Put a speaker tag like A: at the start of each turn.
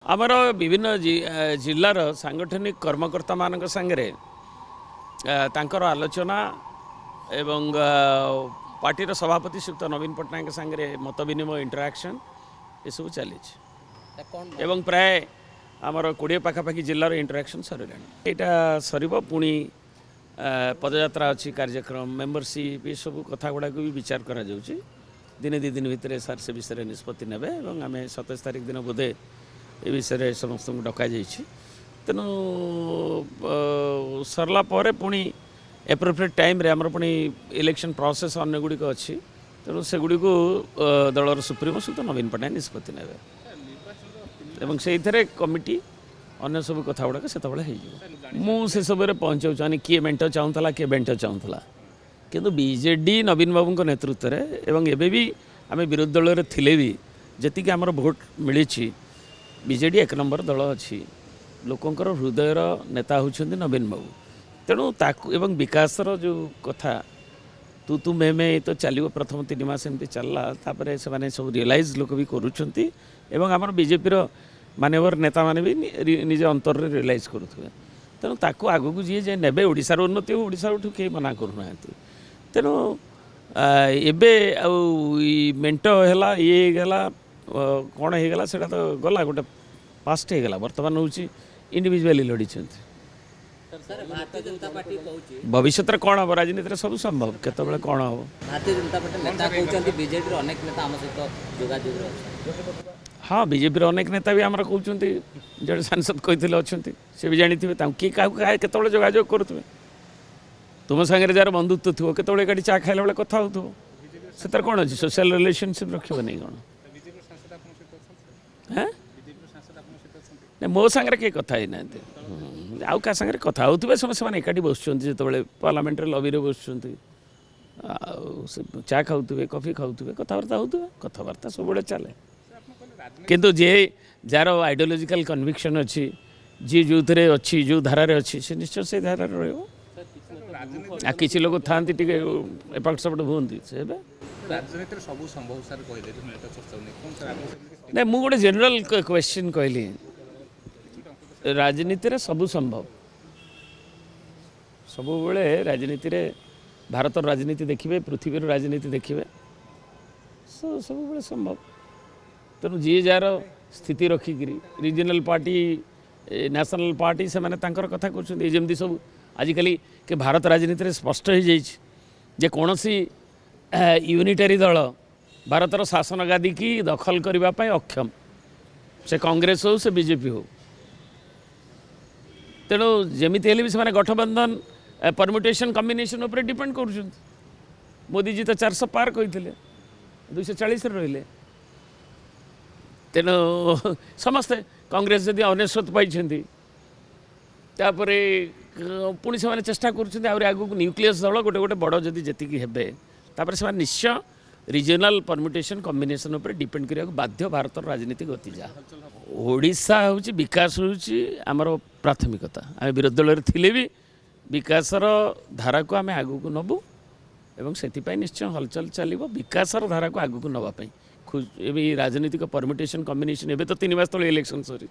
A: आमर विभिन्न जिल्लार सांगठनिक कर्मकर्ता मान संगे तांकर आलोचना एवं पार्टीर सभापति श्रीयुक्त नवीन पट्टनायक संगे मत विनिमय इंटराक्शन ये सब चली एवं प्राय आमर 20 पाखापाखि जिलार इंटराक्शन सर सर पुणी पदयात्रा अच्छी कार्यक्रम मेम्बरशिप ये सब कथा गुड़ा भी विचार करा दिने 2 दिन भितर सार से विषय निष्पत्ति नेबे और आम 27 तारिख दिन बोधे ये विषय समस्त डक तेणु सरला पुणी एप्रोप्रिएट टाइम रे आमर पुणी इलेक्शन प्रोसेस अन्य गुड़िक अच्छी तेणु से गुड़ी को दलर सुप्रीमो सहित नवीन पट्टनायक निष्पत्ति नेबे से कमिटी अन्य सब कथा गुड़ाक से मुझे सब पहुँचाऊँ किए मेट चाहूला किए बेंट चाहूला किंतु बीजेडी नवीन बाबू नेतृत्व में एवं एबे भी आम विरोधी दल में थिले भी जी आमर भोट मिली बीजेडी 1 नंबर दल अच्छी लोकंर हृदयर नेता होउछन्ति नवीन बाबू तेणु ताकू एवं विकासर जो कथा तू मे तो चलो प्रथम 3 मास एमती चलला तापर से सब रियलाइज लोक भी करुँच आम बीजेपी मानवर नेता माने भी निज अंतर रियलाइज करुवे तेणु ताकू आगू जी जे नेबे ओडिशार उन्नति ओडिशा उठू के मना करूना तेणु एबे मेंट है ये गला कौन होगला से तो गला गोटे पास्ट होगला बर्तमान हूँ इंडिविजुअली लड़ी भविष्य कौन हम राजनीति सब संभव केत कौन हम
B: भारतीय जनता पार्टी नेता कहते बीजेपी अनेक नेता आम सहित जोगाजोग
A: हाँ बीजेपी अनेक नेता भी आमर कहते जो सांसद कहते अच्छा सी भी जानी थे किए क्या केत जोगाजोग करुवे तुम सागर जार बंधुत्व थो केत गाड़ी चा खाला बेले कथा हो से कौन अच्छी सोशल रिलेशनशिप रखा नहीं कौन नहीं मो सांगे किए कथा ही ना आउ क्या सांगे कथा होते समस्त मैंने एकाठी बसुँच जो पार्लियामेंट लबी बस चा खाऊे कॉफी खाऊे कथबार्ता होते कथबार्ता सब चले किंतु जे जार आइडियोलॉजिकल कन्विक्शन अच्छी जी जो थे अच्छी जो धारे अच्छी से निश्चय से धारा रहा किसी लोग था एपट सेपट हमें से नहीं मु गोटे जनरल क्वेश्चन कहली राजनीति रे सबू संभव सब राजनीति रे भारत राजनीति देखिए पृथ्वी राजनीति देखिए सब संभव तेणु जी जार स्थिति रखिक रिजनल पार्टी नेशनल पार्टी से माने तांकर कथा करमती सब आजिकल के भारत राजनीति रे स्पष्ट हो जाए कौन सी यूनिटरी दल भारतर शासन गादी की दखल करने अक्षम से कांग्रेस हो से बीजेपी हो तेणु जमीती भी से गठबंधन परम्यूटेशन कम्बिनेशन उपर डिपेंड कर मोदी जी तो 400 पार कहते 240 रहिले तेणु समस्ते कांग्रेस जदि अनेश्वत पाई पुणी से चेष्टा कर न्यूक्लियस दल गोटे गोटे बड़ जदि जी हे से निश्चय रिजनल परम्यूटेशन कम्बिनेशन उपर डिपेंड करने बाध्य भारत राजनीति गति जा ओडिशा हूँ विकास हूँ आमर प्राथमिकता आम विरोधी दल में थिले भी विकासर धारा को आम आगू को नबू एवं से निश्चय हलचल चलो विकासर धारा को आगू को नवाई राजनीतिक परम्यूटेशन कम्बिनेशन एवं तो 3 मास तले इलेक्शन सरी